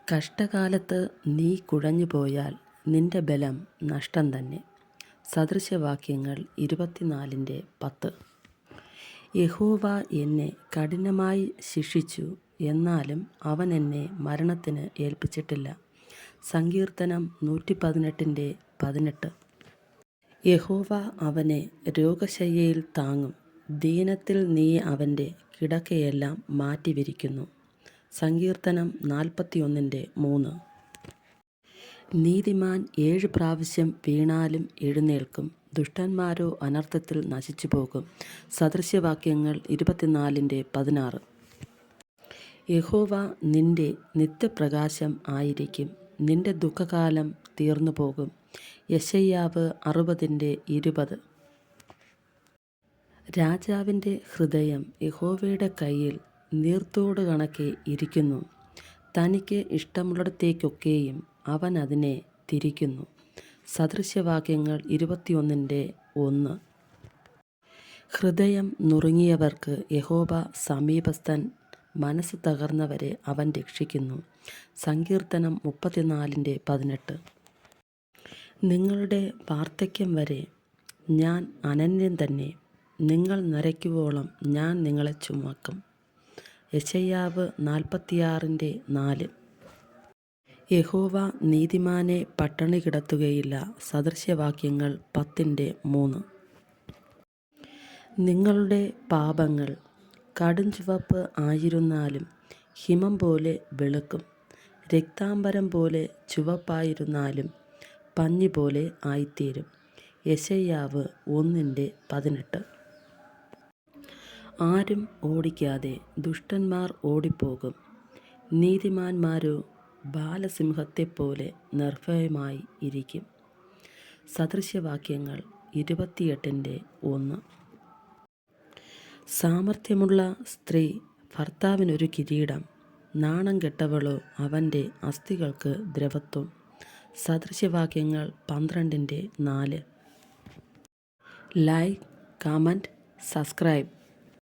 കഷ്ടകാലത്ത് നീ കുഴഞ്ഞുപോയാൽ നിന്റെ ബലം നഷ്ടം തന്നെ. സദൃശവാക്യങ്ങൾ 24:10. യഹോവ എന്നെ കഠിനമായി ശിക്ഷിച്ചു, എന്നാലും അവൻ എന്നെ മരണത്തിന് ഏൽപ്പിച്ചിട്ടില്ല. സങ്കീർത്തനം 118:18. യഹോവ അവനെ രോഗശയ്യയിൽ താങ്ങും, ദീനത്തിൽ നീ അവൻ്റെ കിടക്കയെല്ലാം മാറ്റിവിരിക്കുന്നു. സങ്കീർത്തനം 41:3. നീതിമാൻ 7 പ്രാവശ്യം വീണാലും എഴുന്നേൽക്കും, ദുഷ്ടന്മാരോ അനർത്ഥത്തിൽ നശിച്ചുപോകും. സദൃശവാക്യങ്ങൾ 24:16. യഹോവ നിന്റെ നിത്യപ്രകാശം ആയിരിക്കും, നിന്റെ ദുഃഖകാലം തീർന്നുപോകും. യെശയ്യാവ് 60:20. രാജാവിൻ്റെ ഹൃദയം യഹോവയുടെ കയ്യിൽ നീർത്തോട് കണക്കെ ഇരിക്കുന്നു, തനിക്ക് ഇഷ്ടമുള്ളിടത്തേക്കൊക്കെയും അവൻ അതിനെ തിരിക്കുന്നു. സദൃശവാക്യങ്ങൾ 21:1. ഹൃദയം നുറുങ്ങിയവർക്ക് യഹോവ സമീപസ്ഥൻ, മനസ്സ് തകർന്നവരെ അവൻ രക്ഷിക്കുന്നു. സങ്കീർത്തനം 34:18. നിങ്ങളുടെ വാർദ്ധക്യം വരെ ഞാൻ അനന്യൻ തന്നെ, നിങ്ങൾ നരയ്ക്കുവോളം ഞാൻ നിങ്ങളെ ചുമക്കും. യെശയ്യാവ് 46:4. യഹോവ നീതിമാനെ പട്ടിണി കിടത്തുകയില്ല. സദൃശവാക്യങ്ങൾ 10:3. നിങ്ങളുടെ പാപങ്ങൾ കടുംചുവപ്പ് ആയിരുന്നാലും ഹിമം പോലെ വെളുക്കും, രക്താംബരം പോലെ ചുവപ്പായിരുന്നാലും പഞ്ഞിപോലെ ആയിത്തീരും. യെശയ്യാവ് 1:18. ആരും ഓടിക്കാതെ ദുഷ്ടന്മാർ ഓടിപ്പോകും, നീതിമാന്മാരോ ബാലസിംഹത്തെപ്പോലെ നിർഭയമായി ഇരിക്കും. സദൃശവാക്യങ്ങൾ 28:1. സാമർത്ഥ്യമുള്ള സ്ത്രീ ഭർത്താവിനൊരു കിരീടം, നാണം കെട്ടവളോ അവൻ്റെ അസ്ഥികൾക്ക് ദ്രവത്വം. സദൃശവാക്യങ്ങൾ 12:4. Like, comment, subscribe.